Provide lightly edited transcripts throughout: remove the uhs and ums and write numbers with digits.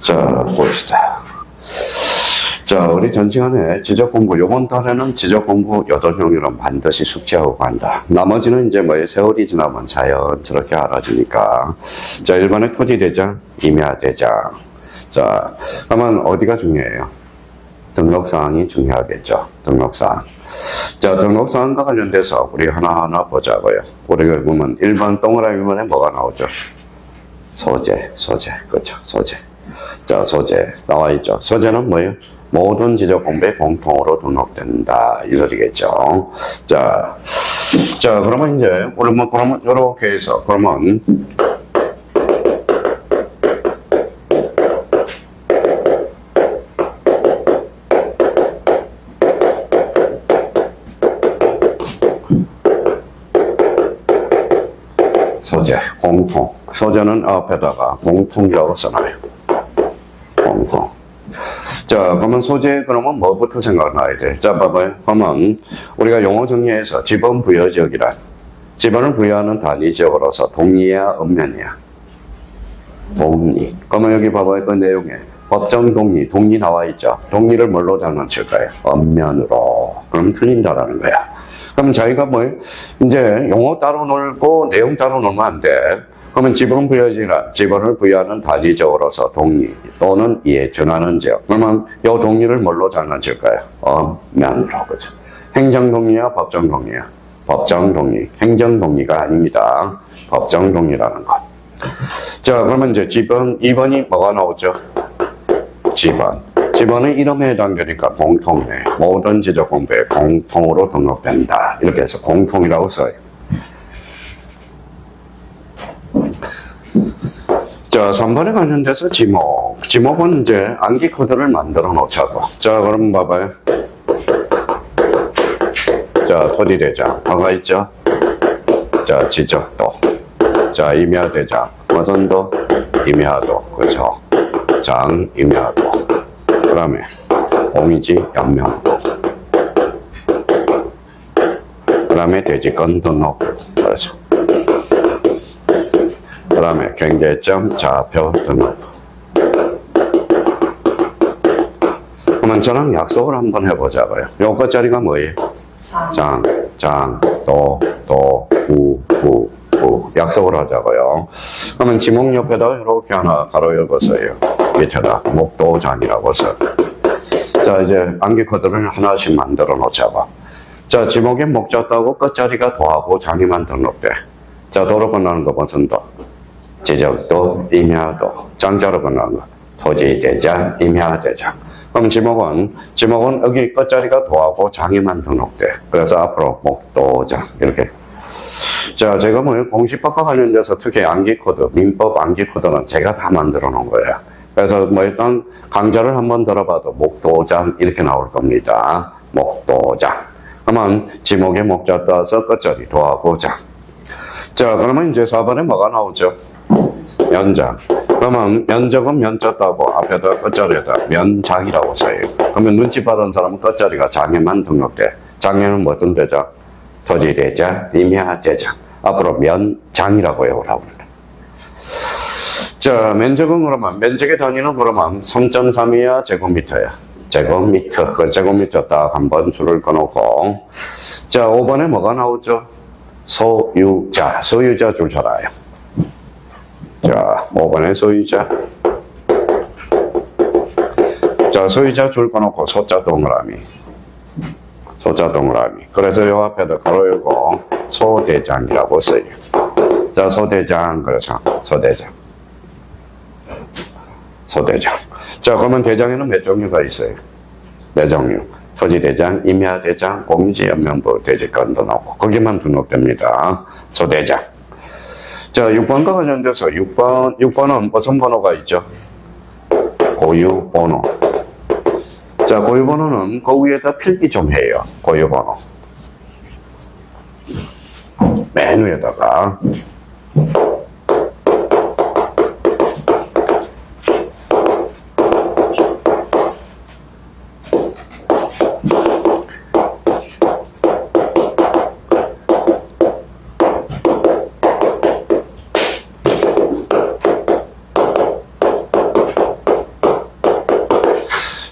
자, 봅시다. 자, 우리 전 시간에 지적 공부, 요번 달에는 지적 공부 8종류는 반드시 숙지하고 간다. 나머지는 이제 뭐 세월이 지나면 자연스럽게 알아지니까. 자, 1번에 토지대장, 임야대장. 자, 그러면 어디가 중요해요? 등록사항이 중요하겠죠. 등록사항. 자, 등록사항과 관련돼서 우리 하나하나 보자고요. 우리가 보면 1번 동그라미 번에 뭐가 나오죠? 소재. 그렇죠. 소재. 자, 소재. 나와 있죠. 소재는 뭐예요? 모든 지적 공부에 공통으로 등록된다. 이 소리겠죠. 자, 그러면 이제, 우리 뭐, 그러면, 요렇게 해서, 그러면, 소재, 공통. 소재는 앞에다가 공통이라고 써놔요. 공통. 자, 그러면 소재, 그러면 뭐부터 생각나야 돼? 자, 봐봐요. 그러면 우리가 용어 정리해서 지번 부여 지역이란 지번을 부여하는 단위 지역으로서 동리야, 읍면이야? 동리. 그러면 여기 봐봐요. 그 내용에 법정 동리 나와 있죠? 동리를 뭘로 장난칠까요? 읍면으로. 그럼 틀린다라는 거야. 그럼 저희가 뭐예요? 이제 용어 따로 놀고 내용 따로 놀면 안 돼. 그러면 지번 부여지란 지번을 부여하는 단위 지역으로서 동리 또는 이에 준하는 지역. 그러면 이 동리를 뭘로 장난칠까요? 읍면으로. 그죠? 행정 동리야, 법정 동리야? 법정 동리. 행정 동리가 아닙니다. 법정 동리라는 것. 자, 그러면 이제 지번 2번이 뭐가 나오죠? 지번. 지번은 이름에 해당되니까 공통이네. 모든 지적 공부에 공통으로 등록된다. 이렇게 해서 공통이라고 써요. 자, 3번에 관련돼서 지목. 지목은 이제 암기 코드를 만들어 놓자고. 자, 그럼 봐봐요. 자, 토지대장. 뭐가 있죠? 자, 지적도. 자, 임야대장. 무슨도? 임야도. 그죠? 장, 임야도. 그 다음에 공이지, 연명도. 그 다음에 대지권 등록. 그렇죠. 그 다음에 경계점, 좌표 등록. 그러면 저랑 약속을 한번 해보자고요. 요 끝자리가 뭐예요? 장, 도, 구. 약속을 하자고요. 그러면 지목 옆에다 이렇게 하나 가로 열어서요. 밑에다 목도장이라고 써. 자, 이제 암기 코드를 하나씩 만들어 놓자고. 자, 지목에 목자 따고 끝자리가 도하고 장이만 등록돼. 자, 도로 건너는 거 무슨 도? 지적도, 임야도. 장자로 건너는 거. 토지대장, 임야대장. 그럼 지목은 여기 끝자리가 도하고 장에만 등록돼. 그래서 앞으로 목도장. 이렇게. 자, 제가 뭐 공시법과 관련돼서 특히 암기 코드, 민법 암기 코드는 제가 다 만들어 놓은 거예요. 그래서 뭐 일단 강좌를 한번 들어봐도 목도장 이렇게 나올 겁니다. 목도장. 그러면 지목에 목자 따서 끝자리 도하고 장. 자, 그러면 이제 4번에 뭐가 나오죠? 면장. 그러면 면적은 면자 따고 앞에다 끝자리에다 면장이라고 써요. 그러면 눈치 빠른 사람은 끝자리가 장에만 등록돼. 장에는 무슨 대장? 토지대장, 임야대장. 앞으로 면장이라고 외우라고 합니다. 자, 면적은 그러면, 면적의 단위는 그러면 3.3이야, 제곱미터야? 제곱미터. 그 제곱미터 딱 한번 줄을 꺼놓고. 자, 5번에 뭐가 나오죠? 소유자. 소유자 줄 쳐놔요. 자, 5번에 소유자. 자, 소유자 줄 꺼놓고 소자 동그라미. 소자 동그라미. 그래서 요 앞에다 가로 열고 소대장이라고 써요. 자, 소대장. 그래서 소대장. 자, 그러면 대장에는 몇 종류가 있어요? 네 종류. 토지대장, 임야대장, 공지, 연명부, 대지권도 넣고 거기만 등록됩니다. 소대장. 자, 6번과 관련돼서 6번은 무슨 번호가 있죠? 고유번호. 자, 고유번호는 그 위에다 필기 좀 해요. 고유번호. 맨 위에다가.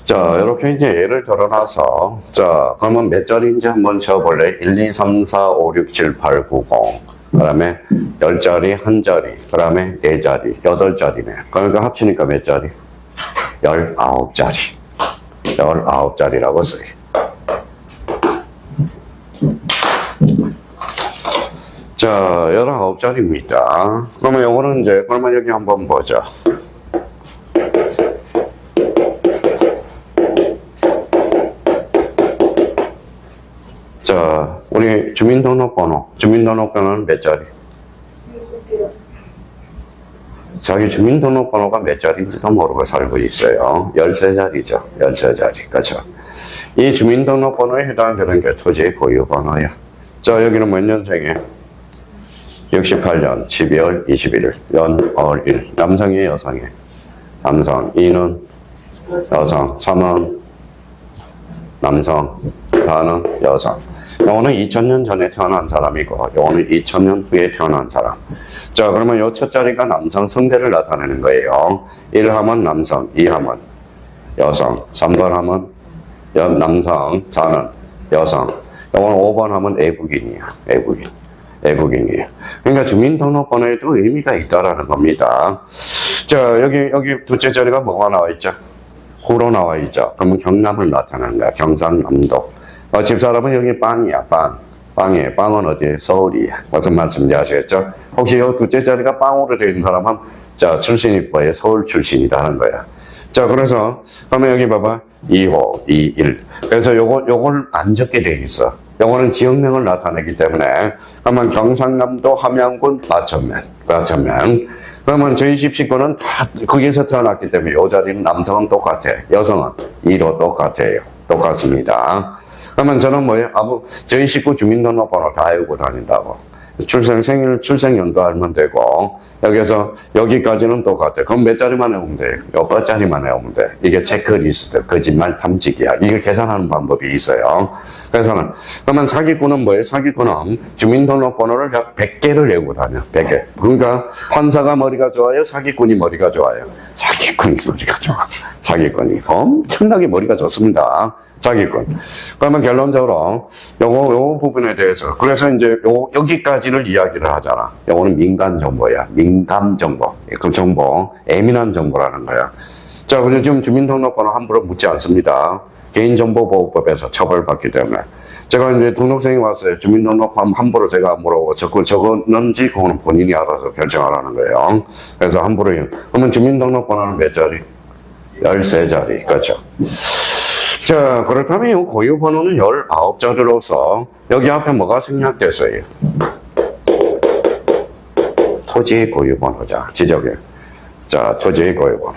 자, 이렇게 이제 예를 들어놔서, 자, 그러면 몇 자리인지 한번 쳐볼래? 1, 2, 3, 4, 5, 6, 7, 8, 9, 0. 그 다음에 10자리, 1자리, 그 다음에 4자리, 8자리네. 그러니까 합치니까 몇 자리? 19자리. 19자리라고 써요. 자, 19자리입니다. 그러면 요거는 이제, 그러면 여기 한번 보죠. 자, 우리 주민등록번호는 몇 자리? 자기 주민등록번호가 몇 자리인지도 모르고 살고 있어요. 13자리죠. 13자리. 그렇죠. 이 주민등록번호에 해당되는 게 토지의 고유번호야. 자, 여기는 몇 년생이에요? 68년 12월 21일, 연월일. 남성이에요, 여성이에요? 남성. 2는 여성. 3은 남성. 4는 여성. 요거는 2000년 전에 태어난 사람이고, 요거는 2000년 후에 태어난 사람. 자, 그러면 요 첫 자리가 남성 성별을 나타내는 거예요. 1 하면 남성, 2 하면 여성, 3번 하면 남성, 4는 여성. 요거는 5번 하면 애국인이에요. 애국인이에요. 그러니까 주민등록번호에도 의미가 있다라는 겁니다. 자, 여기 둘째 자리가 뭐가 나와 있죠? 구로 나와 있죠. 그러면 경남을 나타내는 거야. 경상남도. 집사람은 여기 빵이야, 빵이에요. 빵은 어디? 서울이야. 무슨 말씀인지 아시겠죠? 혹시 요 둘째 자리가 빵으로 되어 있는 사람은, 자, 출신이 뭐예요? 서울 출신이라는 거야. 자, 그래서, 그러면 여기 봐봐. 2호, 2, 1. 그래서 요걸 안 적게 돼 있어. 요거는 지역명을 나타내기 때문에, 그러면 경상남도 함양군 마천면. 그러면 저희 집 식구는 다 거기서 태어났기 때문에 요 자리는 남성은 똑같아. 여성은 2로 똑같아요. 똑같습니다. 그러면 저는 뭐예요? 저희 식구 주민등록번호 다 외우고 다닌다고. 생일, 출생연도 알면 되고, 여기까지는 똑같아. 그럼 몇 자리만 외우면 돼요? 8자리만 외우면 돼. 이게 체크리스트, 거짓말 탐지기야. 이거 계산하는 방법이 있어요. 그러면 사기꾼은 뭐예요? 사기꾼은 주민등록번호를 약 100개를 외우고 다녀. 100개. 그러니까 판사가 머리가 좋아요? 사기꾼이 머리가 좋아요? 사기꾼이 머리가 좋아. 사기꾼이 엄청나게 머리가 좋습니다. 사기꾼. 그러면 결론적으로 요거 부분에 대해서 그래서 이제 여기까지를 이야기를 하잖아. 요거는 민간 정보야. 민감 정보. 그 정보, 예민한 정보라는 거야. 자, 그래서 지금 주민등록번호 함부로 묻지 않습니다. 개인정보보호법에서 처벌받기 때문에. 제가 이제 등록생이 왔어요. 주민등록번 함부로 제가 물어보고 적었는지 그거는 본인이 알아서 결정하라는 거예요. 그래서 함부로. 그러면 주민등록번호는 몇 자리? 13자리. 그렇죠. 자, 그렇다면 이 고유번호는 19자리로서 여기 앞에 뭐가 생략됐어요? 토지의 고유번호자. 지적해. 자, 토지의 고유번호.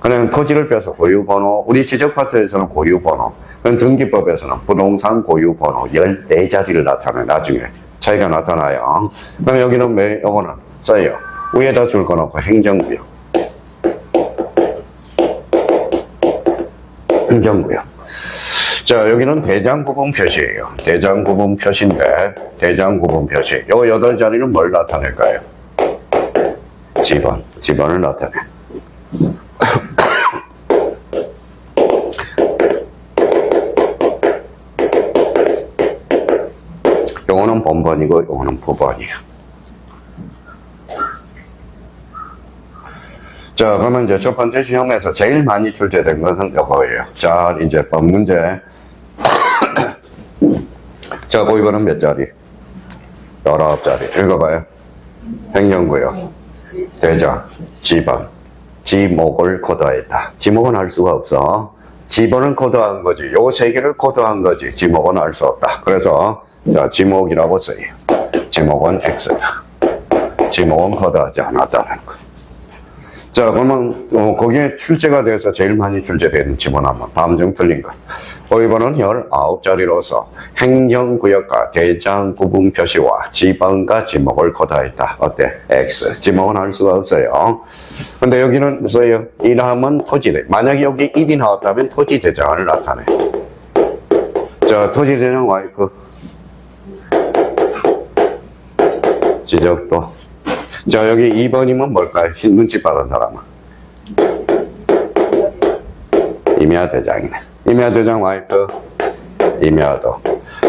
그냥 토지를 빼서 고유번호, 우리 지적파트에서는 고유번호, 그럼 등기법에서는 부동산 고유번호 14자리를 나타내, 나중에 차이가 나타나요. 그럼 여기는 요거는 써요. 위에다 줄 거 놓고 행정구역. 행정구역. 자, 여기는 대장구분 표시예요. 대장구분 표시인데, 대장구분 표시. 요 8자리는 뭘 나타낼까요? 지번을 나타내. 요거는 본번이고, 요거는 부번이에요. 자, 그러면 이제 첫 번째 시험에서 제일 많이 출제된 것은 이거예요. 자, 이제 법 문제. 자, 고유번호는 몇 자리? 19자리. 읽어봐요. 행정구역, 대장, 지번, 지목을 코드했다. 지목은 알 수가 없어. 지번은 코드한 거지. 요 세 개를 코드한 거지. 지목은 알 수 없다. 그래서, 자, 지목이라고 써요. 지목은 X다. 지목은 코드하지 않았다는 거. 자, 그러면 거기에 출제가 돼서 제일 많이 출제되는 지번 한번 다음 중 틀린 것. 고유번호는 19자리로서 행정구역과 대장 구분 표시와 지번과 지목을 코드했다. 어때? X. 지목은 알 수가 없어요. 근데 여기는 써요. 1하면 토지대. 만약에 여기 1이 나왔다면 토지 대장을 나타내. 자, 토지 대장 와이프. 지적도. 자, 여기 2번이면 뭘까요? 눈치 빠른 사람은. 임야대장이네. 임야대장 와이프, 임야도.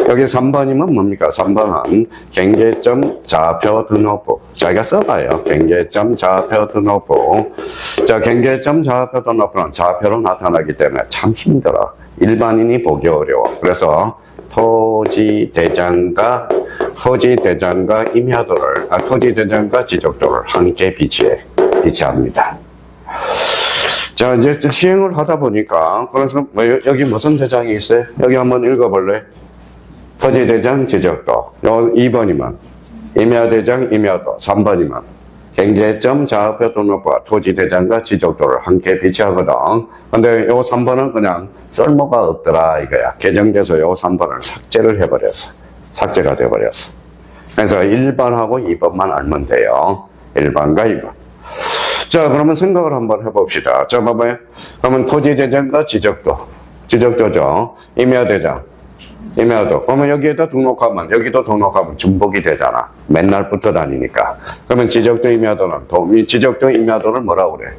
여기 3번이면 뭡니까? 3번은 경계점 좌표 등록부. 자기가 써봐요. 경계점 좌표 등록부. 자, 경계점 좌표 등록부는 좌표로 나타나기 때문에 참 힘들어. 일반인이 보기 어려워. 그래서 토지대장과 임야도를, 토지대장과 지적도를 함께 비치합니다. 자, 이제 시행을 하다 보니까, 그래서 여기 무슨 대장이 있어요? 여기 한번 읽어볼래? 토지대장, 지적도. 요 2번이면, 임야대장, 임야도. 3번이면, 경계점, 좌표 등록부와 토지대장과 지적도를 함께 비치하거든. 근데 요 3번은 그냥 쓸모가 없더라, 이거야. 개정돼서 요 3번을 삭제를 해버렸어. 삭제가 돼버렸어. 그래서 1번하고 2번만 알면 돼요. 1번과 2번. 자, 그러면 생각을 한번 해봅시다. 자, 봐봐요. 그러면 토지대장과 지적도죠. 임야대장, 임야도. 그러면 여기에다 등록하면, 여기도 등록하면 중복이 되잖아. 맨날 붙어 다니니까. 그러면 지적도 임야도는, 지적도 임야도를 뭐라고 그래?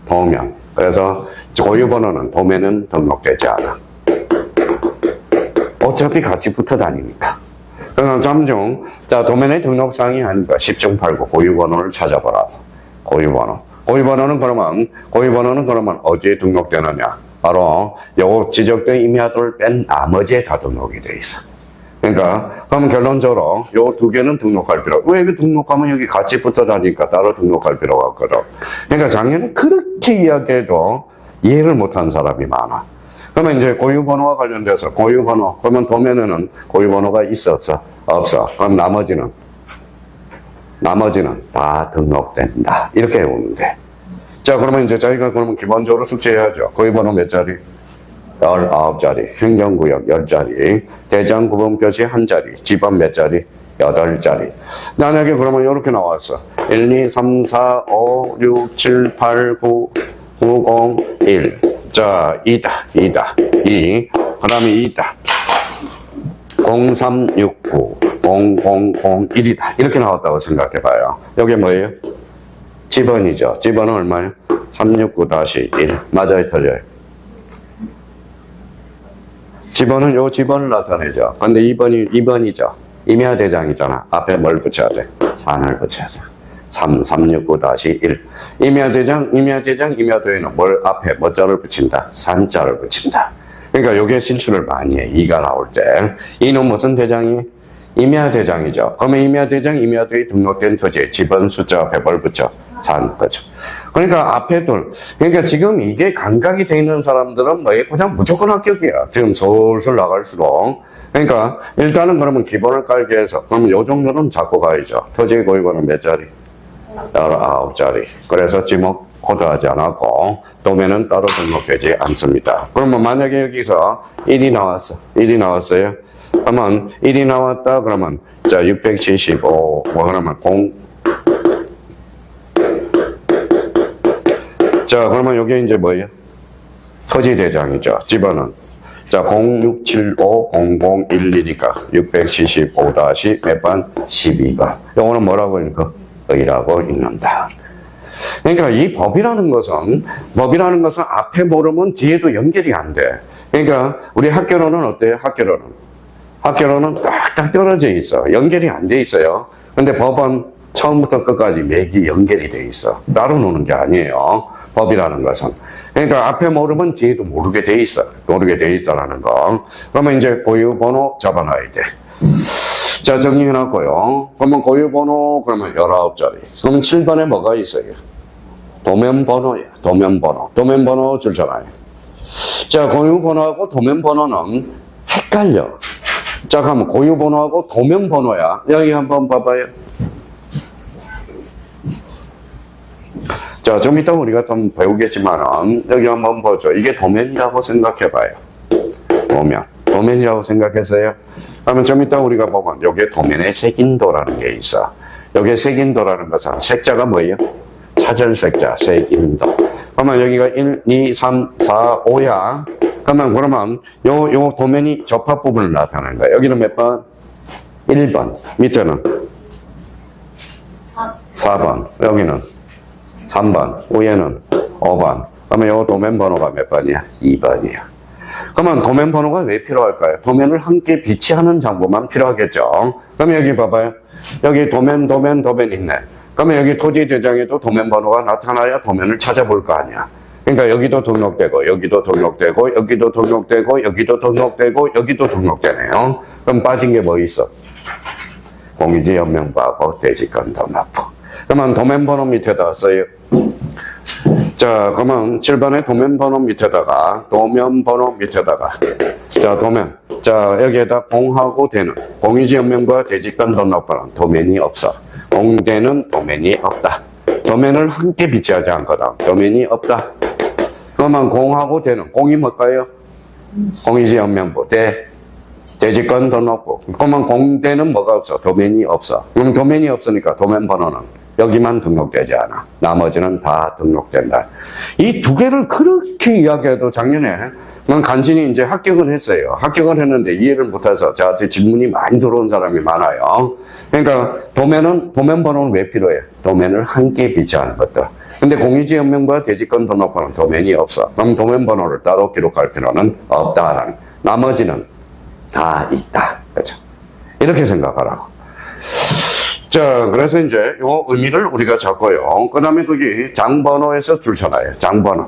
도면. 그래서 고유번호는 도면은 등록되지 않아. 어차피 같이 붙어 다니니까. 그럼 잠중, 자, 도면의 등록사항이 아닌가? 10중 8구 고유번호를 찾아보라. 고유번호는 그러면 어디에 등록되느냐? 바로 요 지적된 임야도를 뺀 나머지에 다 등록이 돼 있어. 그러니까 그럼 결론적으로 요 두 개는 등록할 필요. 왜 이거 등록하면 여기 같이 붙어 다니니까 따로 등록할 필요가 없거든. 그러니까 작년에 그렇게 이야기해도 이해를 못한 사람이 많아. 그러면 이제 고유번호와 관련돼서 그러면 도면에는 고유번호가 있어 없어. 그럼 나머지는 다 등록된다. 이렇게 보면 돼. 자, 그러면 이제 저희가 그러면 기본적으로 숙제해야죠. 고유번호 몇 자리? 19자리. 행정구역 10자리. 대장구분표시 1자리. 지번 몇 자리? 8자리. 만약에 그러면 이렇게 나왔어. 1, 2, 3, 4, 5, 6, 7, 8, 9, 9, 0, 1. 자, 2다. 2. 그 다음에 2다. 0, 3, 6, 9, 0, 0, 0, 1이다. 이렇게 나왔다고 생각해봐요. 여기 뭐예요? 지번이죠. 지번은 얼마예요? 369-1. 맞아요, 틀려요? 지번은 요 지번을 나타내죠. 근데 2번이죠. 임야대장이잖아. 앞에 뭘 붙여야 돼? 3을 붙여야 돼. 369-1. 임야도에는 뭘 앞에 뭐 자를 붙인다? 산자를 붙인다. 그러니까 요게 실수를 많이 해. 2가 나올 때. 2는 무슨 대장이? 임야대장이죠. 그러면 임야도에 등록된 토지에 지번 숫자 앞에 뭘 붙여? 산 붙여. 그러니까 앞에 그러니까 지금 이게 감각이 돼 있는 사람들은 뭐 그냥 무조건 합격이야. 지금 솔솔 나갈수록. 그러니까 일단은 그러면 기본을 깔게 해서 그러면 요 정도는 잡고 가야죠. 토지 고유번호 몇 자리? 따로 9자리. 그래서 지목 코드하지 않았고 도면은 따로 등록되지 않습니다. 그러면 만약에 여기서 1이 나왔어요. 그러면 1이 나왔다 그러면 자 675 그러면 자 그러면 여기 이제 뭐예요? 토지대장이죠. 집어는 자 06750011이니까 675- 몇 번? 12번. 요거는 뭐라고 하니까 의라고 읽는다. 그러니까 이 법이라는 것은 앞에 모르면 뒤에도 연결이 안 돼. 그러니까 우리 학교로는 어때요? 학교로는 딱딱 떨어져 있어. 연결이 안 돼 있어요. 근데 법은 처음부터 끝까지 맥이 연결이 돼 있어. 따로 노는 게 아니에요. 법이라는 것은. 그러니까 앞에 모르면 뒤에도 모르게 돼 있다라는 거. 그러면 이제 고유번호 잡아놔야 돼. 자, 정리해놨고요. 그러면 고유번호, 그러면 19자리. 그러면 7번에 뭐가 있어요? 도면번호야. 도면번호 줄잖아요. 자, 고유번호하고 도면번호는 헷갈려. 자, 그러면 고유번호하고 도면번호야. 여기 한번 봐봐요. 자, 좀 이따 우리가 좀 배우겠지만은, 여기 한번 보죠. 이게 도면이라고 생각해봐요. 도면이라고 생각했어요? 그러면 좀 이따 우리가 보면, 여기에 도면에 색인도라는 게 있어. 여기에 색인도라는 것은, 색자가 뭐예요? 차절색자, 색인도. 그러면 여기가 1, 2, 3, 4, 5야. 그러면, 요 도면이 접합 부분을 나타내는 거야. 여기는 몇 번? 1번. 밑에는? 4번. 여기는? 3번. 위에는? 5번. 그러면 요 도면 번호가 몇 번이야? 2번이야. 그러면 도면 번호가 왜 필요할까요? 도면을 함께 비치하는 장부만 필요하겠죠. 그럼 여기 봐봐요. 여기 도면 있네. 그러면 여기 토지 대장에도 도면 번호가 나타나야 도면을 찾아볼 거 아니야. 그러니까 여기도 등록되고, 여기도 등록되고, 여기도 등록되고, 여기도 등록되고, 여기도 등록되네요. 그럼 빠진 게 뭐 있어? 공유지 연명부하고 대지권 등록부. 그러면 도면 번호 밑에다 써요. 자, 그러면 7번에 도면 번호 밑에다가, 자, 도면. 자, 여기에다 공하고 대는, 공유지 연명부와 대지권 등록부는 도면이 없어. 공대는 도면이 없다. 도면을 함께 비치하지 않거든. 도면이 없다. 그러면 공하고 대는, 공이 뭘까요? 공유지 연명부, 대지권 등록부. 그러면 공대는 뭐가 없어? 도면이 없어. 그럼 도면이 없으니까 도면 번호는 여기만 등록되지 않아. 나머지는 다 등록된다. 이 두 개를 그렇게 이야기해도 작년에 난 간신히 이제 합격을 했어요. 합격을 했는데 이해를 못해서 저한테 질문이 많이 들어온 사람이 많아요. 그러니까 도면 번호는 왜 필요해? 도면을 함께 비치하는 것들. 근데 공유지 연명부와 대지권 등록부는 도면이 없어. 그럼 도면 번호를 따로 기록할 필요는 없다라는. 나머지는 다 있다. 그렇죠? 이렇게 생각하라고. 자, 그래서 이제 요 의미를 우리가 잡고요. 그 다음에 거기 장번호에서 줄쳐놔요. 장번호.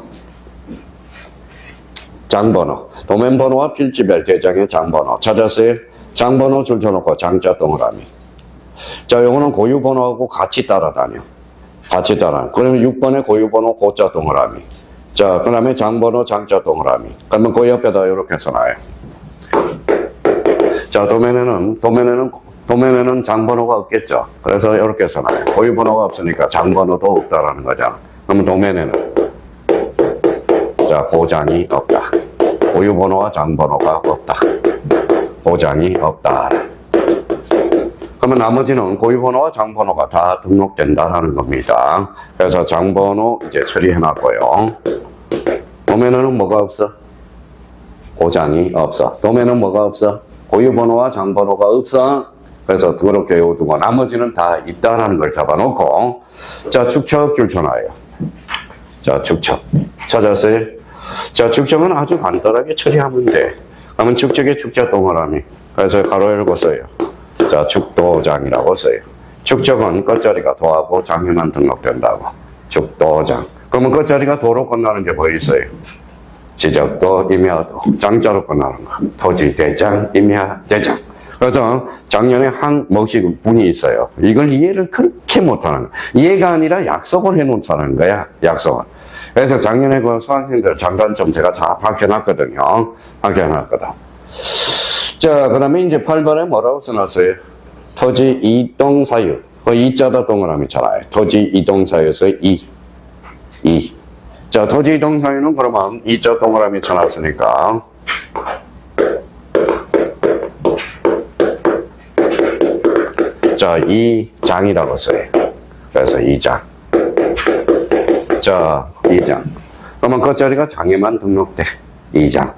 도면 번호와 필지별 대장의 장번호. 찾았어요? 장번호 줄쳐놓고 장자 동그라미. 자, 요거는 고유번호하고 같이 따라다녀. 그러면 6번에 고유번호 고자 동그라미. 자, 그 다음에 장번호 장자 동그라미. 그러면 그 옆에다 이렇게 써놔요. 자, 도면에는 장번호가 없겠죠. 그래서 이렇게 써놔요. 고유번호가 없으니까 장번호도 없다라는 거잖아. 그러면 도면에는 자, 고장이 없다. 고유번호와 장번호가 없다. 고장이 없다. 그러면 나머지는 고유번호와 장번호가 다 등록된다라는 겁니다. 그래서 장번호 이제 처리해놨고요. 도면에는 뭐가 없어? 고장이 없어. 도면은 뭐가 없어? 고유번호와 장번호가 없어. 그래서 그렇게 외워두고 나머지는 다 있다라는 걸 잡아놓고, 자, 축척 줄쳐놔요. 자, 축척. 찾았어요? 자, 축척은 아주 간단하게 처리하면 돼. 그러면 축척의 축자 동그라미. 그래서 가로 열고 써요. 자, 축도장이라고 써요. 축척은 끝자리가 도하고 장에만 등록된다고. 축도장. 그러면 끝자리가 도로 끝나는 게 뭐 있어요? 지적도, 임야도. 장자로 끝나는 거. 토지, 대장, 임야, 대장. 그래서 작년에 한 뭐씩 분이 있어요. 이걸 이해를 그렇게 못하는 거야. 이해가 아니라 약속을 해놓자는 거야. 약속을. 그래서 작년에 그 수학생들 장단점 제가 다 밝혀놨거든요. 자, 그 다음에 이제 8번에 뭐라고 써놨어요? 토지 이동 사유. 그 이자다 동그라미 있잖아요. 토지 이동 사유에서 이. 자, 토지 이동 사유는 그러면 이자 동그라미 쳐놨으니까. 자, 2장이라고 써요. 그래서 2장. 자, 2장. 그러면 그 자리가 장에만 등록돼. 2장.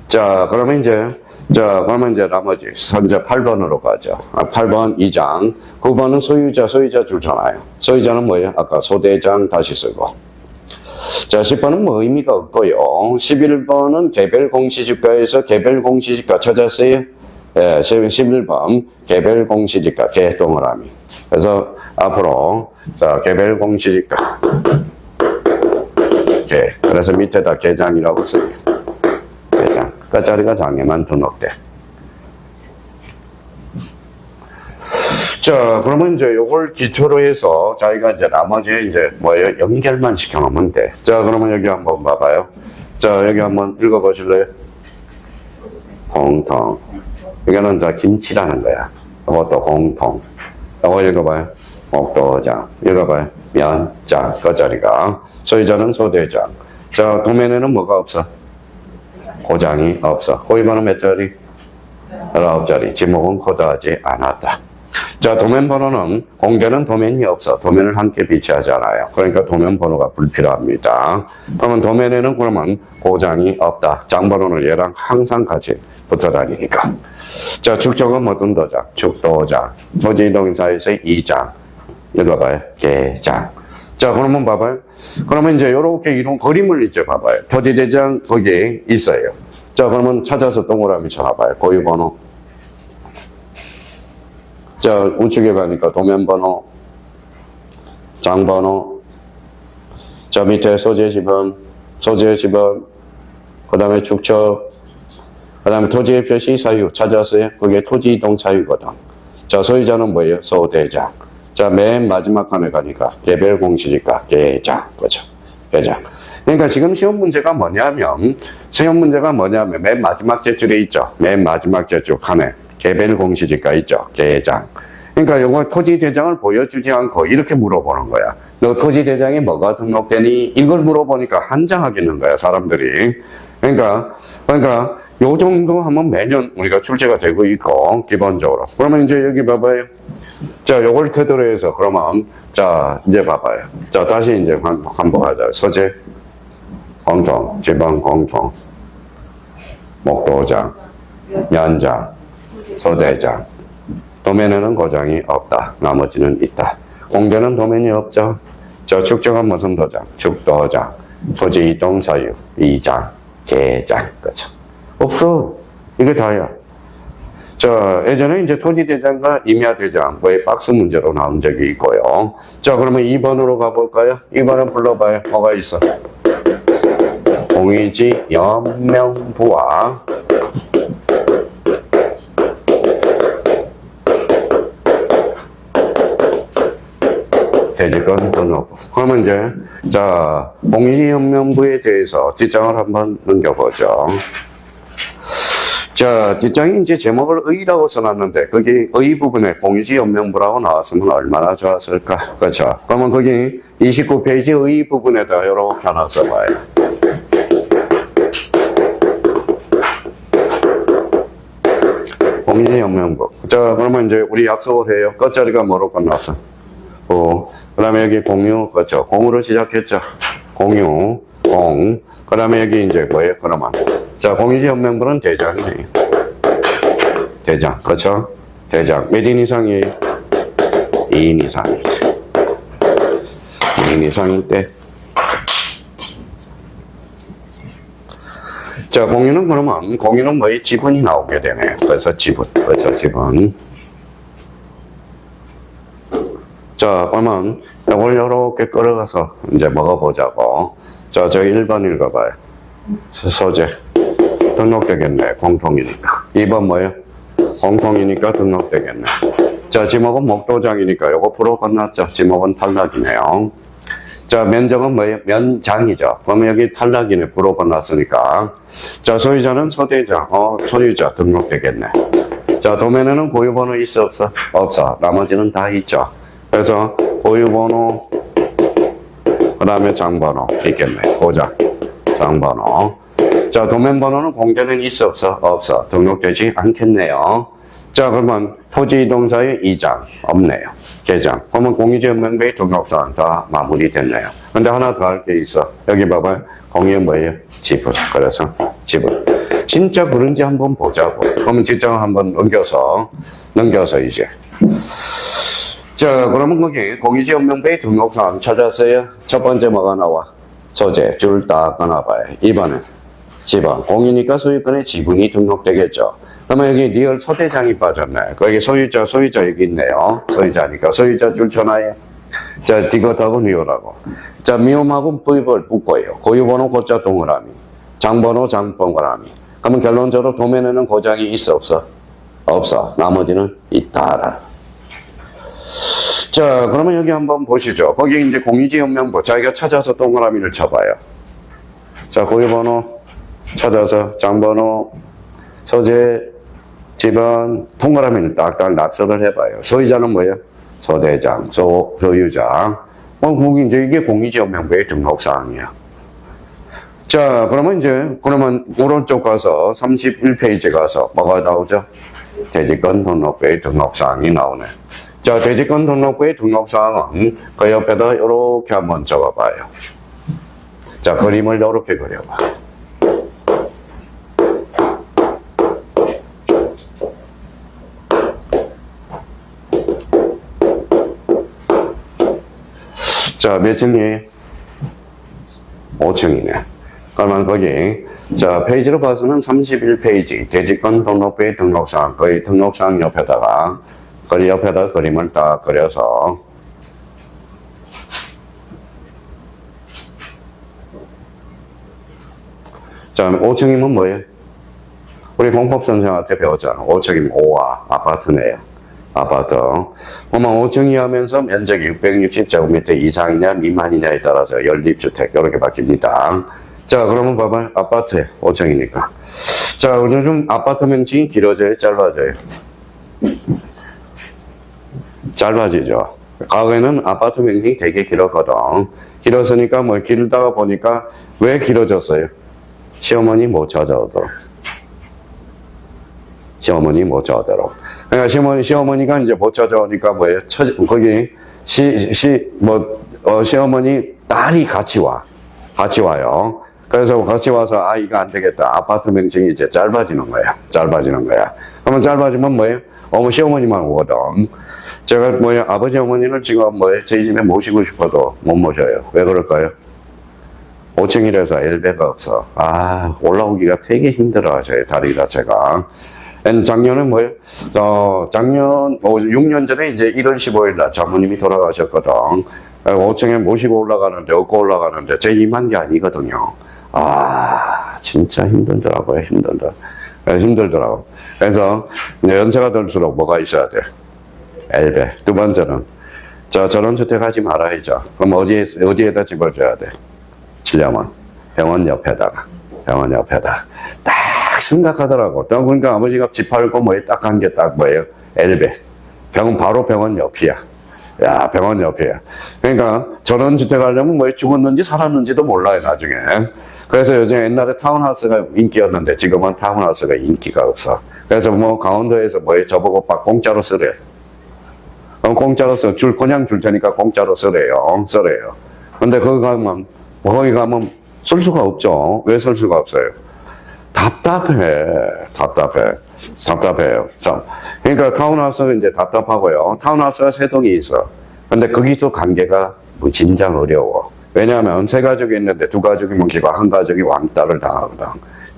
자, 그러면 이제 나머지 선제 8번으로 가죠. 8번 2장. 9번은 소유자 줄잖아요. 소유자는 뭐예요? 아까 소대장 다시 쓰고. 자, 10번은 뭐 의미가 없고요. 11번은 개별 공시지가에서 개별 공시지가 찾았어요? 예, 11번 개별 공시지가 개 동그라미. 그래서 앞으로 자, 개별 공시지가 개. 그래서 밑에다 개장이라고 써요. 개장. 그 자리가 장에만 등록돼. 자, 그러면 이제 요걸 기초로 해서 자기가 이제 나머지 이제 뭐예요? 연결만 시켜놓으면 돼. 자, 그러면 여기 한번 봐봐요. 자, 여기 한번 읽어보실래요? 공통. 이거는 자, 김치라는 거야. 이것도 공통. 이거 읽어봐요. 목도장. 읽어봐요. 면장. 그 자리가. 소유자는 소대장. 자, 도면에는 뭐가 없어? 고장이 없어. 고유번호 몇 자리? 19자리. 지목은 코드하지 않았다. 자, 도면 번호는 공대는 도면이 없어. 도면을 함께 비치하지 않아요. 그러니까 도면 번호가 불필요합니다. 그러면 도면에는 그러면 고장이 없다. 장번호는 얘랑 항상 같이 붙어 다니니까. 자, 축적은 어떤 도장? 축도장. 토지 이동사에서 2장. 읽어봐요. 계장. 자, 그러면 봐봐요. 그러면 이제 이렇게 이런 그림을 이제 봐봐요. 토지대장 거기에 있어요. 자, 그러면 찾아서 동그라미 쳐놔봐요. 고유번호. 자, 우측에 가니까 도면번호, 장번호. 자, 밑에 소재 지번, 그 다음에 축척, 그 다음에 토지의 표시 사유 찾았어요. 그게 토지 이동 사유거든. 자, 소유자는 뭐예요? 소대장. 자, 맨 마지막 칸에 가니까 개별 공시니까 계장. 그죠? 계장. 그러니까 지금 시험 문제가 뭐냐면 맨 마지막 제줄에 있죠. 맨 마지막 제줄 칸에 개별 공시지가 있죠. 계장. 그러니까 요거 토지 대장을 보여주지 않고 이렇게 물어보는 거야. 너 토지 대장에 뭐가 등록되니? 이걸 물어보니까 한장하겠는 거야, 사람들이. 그러니까 요 정도 하면 매년 우리가 출제가 되고 있고, 기본적으로. 그러면 이제 여기 봐봐요. 자, 요걸 토대로 해서 그러면, 자, 이제 봐봐요. 자, 다시 이제 한번 하자. 소재, 공통, 지방 공통, 목도장, 연장, 소대장. 도면에는 고장이 없다. 나머지는 있다. 공대는 도면이 없죠. 저 축적한 무슨 도장? 축도장, 토지 이동 사유, 이장, 계장. 그렇죠. 없어. 이게 다야. 자, 예전에 이제 토지대장과 임야대장, 뭐의 박스 문제로 나온 적이 있고요. 자, 그러면 2번으로 가볼까요? 2번은 불러봐요. 뭐가 있어? 공유지 연명부와 대지권 등록부. 그러면 이제, 자, 공유지 연명부에 대해서 뒷장을 한번 넘겨보죠. 자, 뒷장이 이제 제목을 의라고 써놨는데, 거기 의 부분에 공유지 연명부라고 나왔으면 얼마나 좋았을까. 그렇죠. 그러면 거기 29페이지 의 부분에다 이렇게 하나 써봐요. 공유지 연명부. 자, 그러면 이제 우리 약속을 해요. 끝자리가 뭐로 끝났어? 그 다음에 여기 공유, 그렇죠. 공으로 시작했죠. 공유, 공. 그 다음에 여기 이제 뭐예요? 그러면. 자, 공유지 연명부는 대장이에요. 대장, 그렇죠? 대장. 몇 인 이상이에요? 2인 이상이에요. 2인 이상일 때. 자, 공유는 그러면, 공유는 뭐예요? 지분이 나오게 되네. 그래서 지분. 그렇죠, 지분. 자, 그러면 이걸 이렇게 끌어가서 이제 먹어보자고. 자, 저 1번 읽어봐요. 소재. 등록되겠네. 공통이니까. 2번 뭐예요? 공통이니까 등록되겠네. 자, 지목은 목도장이니까 요거 프로 끝났죠. 지목은 탈락이네요. 자, 면적은 뭐예요? 면장이죠. 그러면 여기 탈락이네. 프로 끝났으니까. 자, 소유자는 소대장. 소유자 등록되겠네. 자, 도면에는 고유번호 있어 없어? 없어. 나머지는 다 있죠. 그래서 고유번호, 그 다음에 장번호 있겠네. 고장, 장번호. 자, 도면번호는 공개는 있어 없어? 없어. 등록되지 않겠네요. 자, 그러면 토지이동사의 이장 없네요. 계장. 그러면 공유지 연명부의 등록사항 다 마무리됐네요. 근데 하나 더 할 게 있어. 여기 봐봐요. 공유 뭐예요? 지분. 그래서 지분. 진짜 그런지 한번 보자고. 그러면 직장을 한번 넘겨서 이제. 자, 그러면 거기 공유지 연명부의 등록사항 찾았어요. 첫 번째 뭐가 나와? 소재, 줄 딱 끊어봐요. 2번은 지번. 공유니까 소유권의 지분이 등록되겠죠. 그러면 여기 리얼 소대장이 빠졌네. 거기 소유자 여기 있네요. 소유자니까. 소유자 줄 전화해. 자, 이것하고 리얼하고. 자, 미움하고 부입을 붙고요. 고유번호 고자 동그라미. 장번호 장동그라미. 그러면 결론적으로 도면에는 고장이 있어 없어? 없어. 나머지는 있다라. 자, 그러면 여기 한번 보시죠. 거기 이제 공유지 연명부. 자기가 찾아서 동그라미를 쳐봐요. 자, 고유번호 찾아서 장번호, 소재, 지번, 동그라미는 딱딱 낙서를 해봐요. 소유자는 뭐예요? 소대장, 소유자. 거기 이제 이게 공유지 연명부의 등록사항이야. 자, 그러면 오른쪽 가서 31페이지 가서 뭐가 나오죠? 대지권 등록부의 등록사항이 나오네. 자, 대지권 등록부의 등록사항은 그 옆에다 이렇게 한번 적어봐요. 자, 그림을 이렇게 그려봐. 자, 몇 층이에요? 5층이네. 그러면 거기, 자, 페이지로 봐서는 31페이지. 대지권 등록부의 등록사항. 거의 등록사항 옆에다가, 거기 옆에다 그림을 딱 그려서, 자, 5층이면 뭐예요? 우리 공법 선생한테 배웠잖아. 5층이면 5와 아파트네요. 아파트. 그러면 5층이 하면서 면적이 660제곱미터 이상이냐 미만이냐에 따라서 연립주택 이렇게 바뀝니다. 자, 그러면 봐봐. 아파트에 5층이니까. 자, 요즘 아파트 면적이 길어져요? 짧아져요? 짧아지죠. 과거에는 아파트 면적이 되게 길었거든. 길었으니까 뭐 길다가 보니까 왜 길어졌어요? 시어머니 못 찾아오도록. 시어머니 못 찾아오도록. 그러니까 시어머니가 이제 못 찾아오니까 뭐예요? 거기, 시어머니 딸이 같이 와. 같이 와요. 그래서 같이 와서, 아, 이거 안 되겠다. 아파트 명칭이 이제 짧아지는 거야. 짧아지는 거야. 그러면 짧아지면 뭐예요? 시어머니만 오거든. 제가 뭐예요? 아버지 어머니를 지금 뭐예요? 저희 집에 모시고 싶어도 못 모셔요. 왜 그럴까요? 5층이라서 엘베가 없어. 아, 올라오기가 되게 힘들어. 저희 다리 자체가. 작년은 뭐예요? 작년, 6년 전에 이제 1월 15일 날 장모님이 돌아가셨거든. 5층에 모시고 올라가는데, 업고 올라가는데, 제 임한 게 아니거든요. 아, 진짜 힘들더라고요. 힘들더라고. 그래서, 연세가 들수록 뭐가 있어야 돼? 엘베. 두 번째는, 자, 전원주택 하지 말아야죠. 그럼 어디에다 집을 줘야 돼? 치려면 병원 옆에다가. 딱 생각하더라고. 그러니까 아버지가 집 팔고 뭐에 딱 한 게 딱 뭐예요? 엘베. 바로 병원 옆이야. 야, 병원 옆이야. 그러니까 전원주택 하려면 뭐에 죽었는지 살았는지도 몰라요, 나중에. 그래서 요즘 옛날에 타운하우스가 인기였는데 지금은 타운하우스가 인기가 없어. 그래서 뭐 강원도에서 뭐에 저보고 막 공짜로 쓰래. 공짜로 그냥 줄 테니까 공짜로 쓰래요. 근데 거기 가면 쓸 수가 없죠. 왜 쓸 수가 없어요? 답답해요. 자, 그러니까 타운하우스는 이제 답답하고요. 타운하우스가 3동이 있어. 근데 거기서 관계가 진짜 어려워. 왜냐하면 3가족이 있는데 2가족이 뭉치고 1가족이 왕따를 당하거든.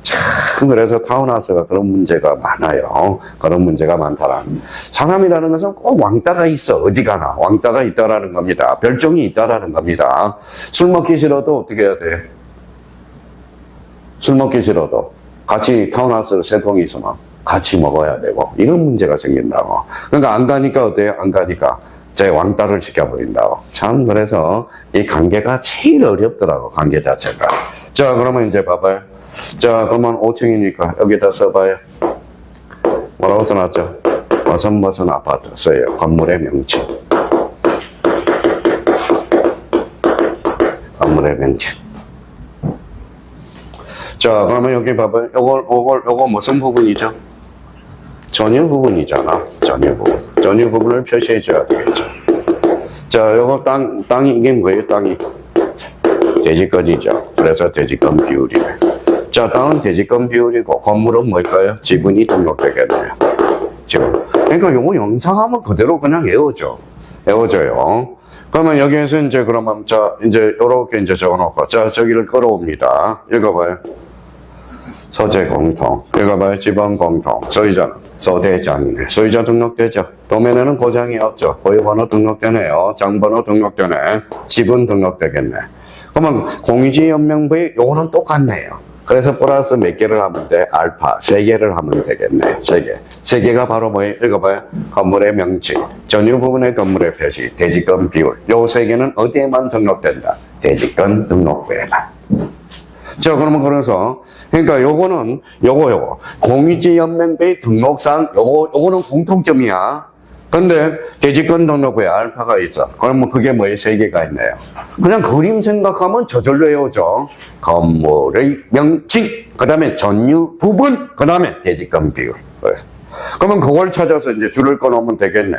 참, 그래서 타운하우스가 그런 문제가 많아요. 그런 문제가 많다라는. 사람이라는 것은 꼭 왕따가 있어. 어디 가나. 왕따가 있다라는 겁니다. 별종이 있다라는 겁니다. 술 먹기 싫어도 어떻게 해야 돼? 술 먹기 싫어도 같이 타운하우스 3동이 있으면 같이 먹어야 되고 이런 문제가 생긴다고. 그러니까 안 가니까 어때요? 안 가니까 제 왕따를 시켜버린다고. 참 그래서 이 관계가 제일 어렵더라고. 관계 자체가. 자, 그러면 이제 봐봐요. 자, 그러면 5층이니까 여기다 써봐요. 뭐라고 써놨죠? 무슨 아파트 써요. 건물의 명칭. 건물의 명칭. 자, 그러면 여기 봐봐요. 요거 무슨 부분이죠? 전유 부분이잖아. 전유 부분. 전유 부분을 표시해줘야 되겠죠. 자, 요거 땅이, 이게 뭐예요? 땅이? 대지권이죠. 그래서 대지권 비율이네. 자, 땅은 대지권 비율이고, 건물은 뭘까요? 지분이 등록되겠네요. 지분. 그러니까 요거 영상하면 그대로 그냥 외워져요. 그러면 여기에서 이제 그러면, 자, 이제 요렇게 이제 적어놓고, 자, 저기를 끌어옵니다. 읽어봐요. 소재 공통. 읽어봐요. 지번 공통. 소대장이네. 소유자 등록되죠. 도면에는 고장이 없죠. 보유번호 등록되네요. 장번호 등록되네. 지분 등록되겠네. 그러면 공유지연명부의 요거는 똑같네요. 그래서 플러스 몇 개를 하면 돼? 알파. 3개를 하면 되겠네. 3개. 3개가 바로 뭐예요? 읽어봐요. 건물의 명칭. 전유 부분의 건물의 표시. 대지권 비율. 요 3개는 어디에만 등록된다? 대지권 등록부에만. 자, 그러면 그러니까 요거는, 요거. 공유지연맹부의 등록상, 요거는 공통점이야. 근데 대지권 등록부에 알파가 있어. 그러면 그게 뭐예요? 3개가 있네요. 그냥 그림 생각하면 저절로 외우죠. 건물의 명칭, 그 다음에 전유 부분, 그 다음에 대지권 비율. 그러면 그걸 찾아서 이제 줄을 꺼놓으면 되겠네.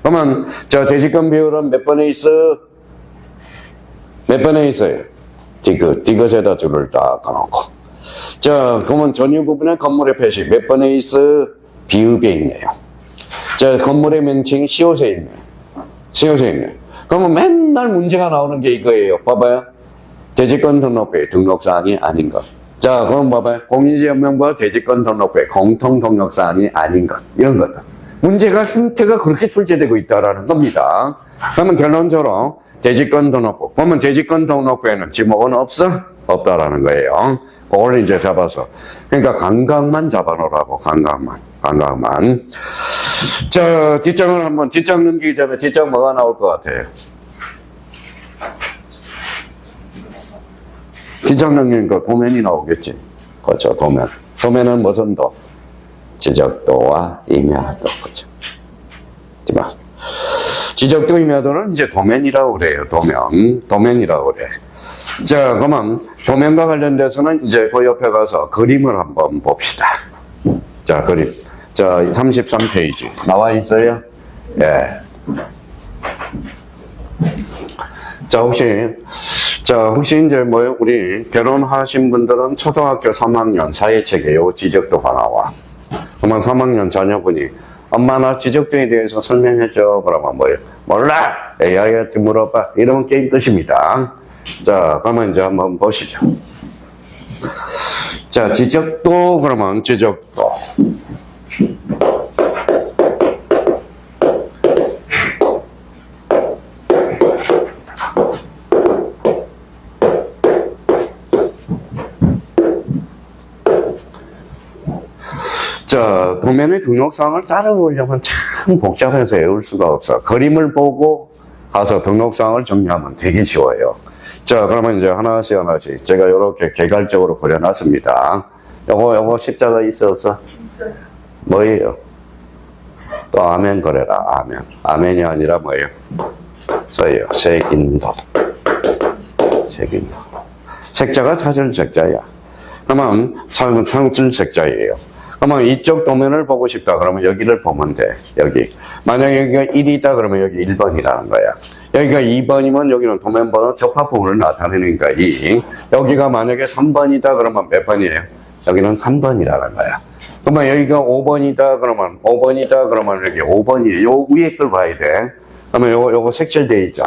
그러면, 자, 대지권 비율은 몇 번에 있어? 몇 번에 있어요? 디귿에다 줄을 딱 꺼놓고. 자, 그러면 전유 부분의 건물의 표시 몇 번에 있어? 비읍에 있네요. 자, 건물의 명칭이 시옷에 있네. 그러면 맨날 문제가 나오는 게 이거예요. 봐봐요. 대지권 등록부의 등록사항이 아닌 것. 자, 그럼 봐봐요. 공인지역명부와 대지권 등록부의 공통 등록사항이 아닌 것. 이런 것들. 문제가 형태가 그렇게 출제되고 있다라는 겁니다. 그러면 결론적으로 대지권 등록부. 보면 대지권 등록부에는 지목은 없어? 없다라는 거예요. 그걸 이제 잡아서. 그러니까 감각만 잡아놓으라고, 감각만. 자, 뒷장을 한번, 뒷장 넘기기 전에 뒷장 뭐가 나올 것 같아요? 뒷장 넘기니까 도면이 나오겠지. 그렇죠, 도면. 도면은 무슨 도? 지적도와 임야도. 그렇죠. 지적도 임야도는 이제 도면이라고 그래요. 도면이라고 그래. 자, 그러면 도면과 관련돼서는 이제 그 옆에 가서 그림을 한번 봅시다. 자, 그림. 자, 33페이지. 나와 있어요? 예. 자, 혹시 이제 뭐요? 우리 결혼하신 분들은 초등학교 3학년 사회체계 요 지적도가 나와. 그러면 3학년 자녀분이 엄마 나 지적도에 대해서 설명해줘. 그러면 뭐예요? 몰라! AI한테 물어봐. 이런 게임 뜻입니다. 자, 그러면 이제 한번 보시죠. 자, 지적도, 그러면 지적도. 자, 도면의 등록사항을 따라오려면 참 복잡해서 외울 수가 없어. 그림을 보고 가서 등록사항을 정리하면 되게 쉬워요. 자, 그러면 이제 하나씩 제가 이렇게 개괄적으로 그려놨습니다. 요거 십자가 있어 없어? 있어요. 뭐예요? 또 아멘 그래라. 아멘. 아멘이 아니라 뭐예요? 써요. 색인도. 색자가 찾을 색자야. 그러면 창줄 색자예요. 그러면 이쪽 도면을 보고 싶다. 그러면 여기를 보면 돼. 여기. 만약에 여기가 1이다. 그러면 여기 1번이라는 거야. 여기가 2번이면 여기는 도면번호 적합부분을 나타내니까 2. 여기가 만약에 3번이다. 그러면 몇 번이에요? 여기는 3번이라는 거야. 그러면 여기가 5번이다. 그러면 5번이다. 그러면 여기 5번이에요. 요 위에 걸 봐야 돼. 그러면 요거 색칠되어 있죠.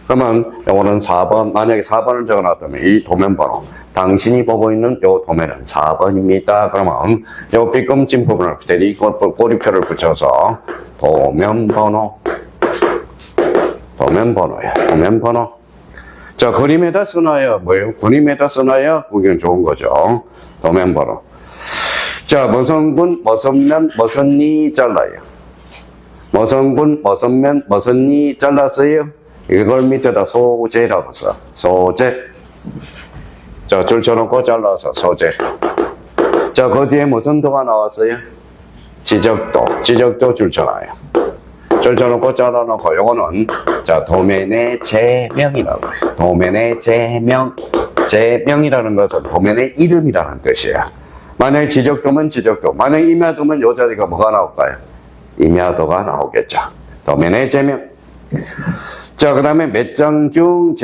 그러면 요거는 4번. 만약에 4번을 적어놨다면 이 도면번호. 당신이 보고 있는 요 도면은 4번입니다. 그러면 요 삐끔진 부분을 그대로 꼬리표를 붙여서 도면번호야. 도면번호. 자, 그림에다 써놔야 뭐예요? 그림에다 써놔야 보기엔 좋은 거죠. 도면번호. 자, 머선군, 머선면, 머선리 잘라요. 머선군, 머선면, 머선리 잘랐어요. 이걸 밑에다 소재라고 써. 소재. 자, 줄 쳐놓고 잘라서 소재. 자, 그 뒤에 무슨 도가 나왔어요? 지적도 줄 쳐놔요. 줄 쳐놓고 잘라놓고, 요거는, 자, 도면의 제명이라고 해요. 도면의 제명. 제명이라는 것은 도면의 이름이라는 뜻이야. 만약에 지적도면 지적도. 만약에 임야도면 요 자리가 뭐가 나올까요? 임야도가 나오겠죠. 도면의 제명. 자, 그 다음에 몇 장 중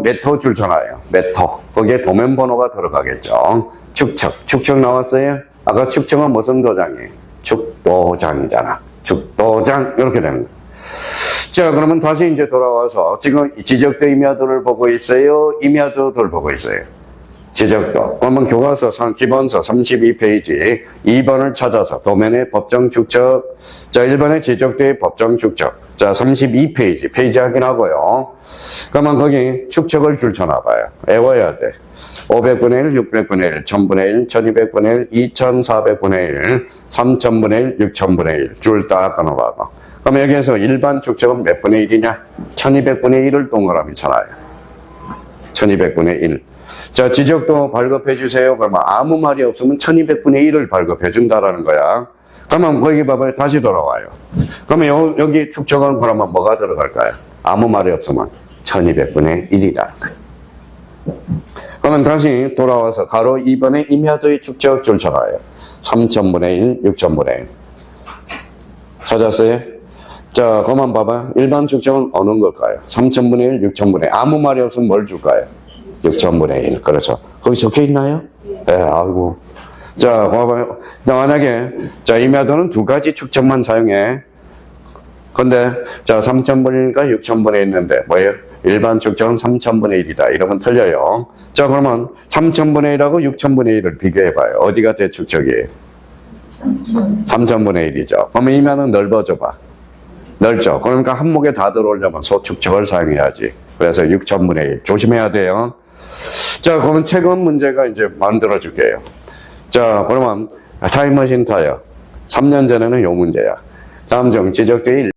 메토 줄 쳐놔요. 메토. 거기에 도면번호가 들어가겠죠. 축척 나왔어요? 아까 축척은 무슨 도장이에요? 축도장이잖아. 축도장. 이렇게 되는 거예요. 자, 그러면 다시 이제 돌아와서 지금 지적도 임야도를 보고 있어요? 임야도를 보고 있어요? 지적도. 그러면 교과서 기본서 32페이지 2번을 찾아서 도면의 법정 축척. 자, 1번의 지적도의 법정 축척. 자, 32페이지. 페이지 확인하고요. 그러면 거기 축척을 줄 쳐놔봐요. 외워야 돼. 500분의 1, 600분의 1, 1000분의 1, 1200분의 1, 2400분의 1, 3000분의 1, 6000분의 1. 줄 딱 끊어봐봐. 그럼 여기에서 일반 축척은 몇 분의 1이냐? 1200분의 1을 동그라미 쳐놔요. 1200분의 1. 자, 지적도 발급해 주세요. 그러면 아무 말이 없으면 1200분의 1을 발급해 준다라는 거야. 그러면 거기 봐봐요. 다시 돌아와요. 그러면 여기 축척은 그러면 뭐가 들어갈까요? 아무 말이 없으면 1200분의 1이라는 거예요. 그러면 다시 돌아와서 가로 2번에 임야도의 축척 줄 쳐놔요. 3000분의 1, 6000분의 1. 찾았어요? 자, 그만 봐봐. 일반 축척은 어느 걸까요? 3000분의 1, 6000분의 1. 아무 말이 없으면 뭘 줄까요? 6000분의 1. 그렇죠. 거기 적혀 있나요? 네, 아이고. 자, 봐봐요. 만약에, 자, 임야도는 두 가지 축척만 사용해. 근데, 자, 3000분의 1이니까 6000분의 1인데, 뭐예요? 일반 축적은 3000분의 1이다. 이러면 틀려요. 자, 그러면 3000분의 1하고 6000분의 1을 비교해봐요. 어디가 대축적이에요? 3000분의 1이죠. 그러면 이 면은 넓어져 봐. 넓죠. 그러니까 한목에 다 들어오려면 소축적을 사용해야지. 그래서 6000분의 1. 조심해야 돼요. 자, 그러면 최근 문제가 이제 만들어 줄게요. 자, 그러면 타임머신 타요. 3년 전에는 요 문제야. 다음 정치적 대일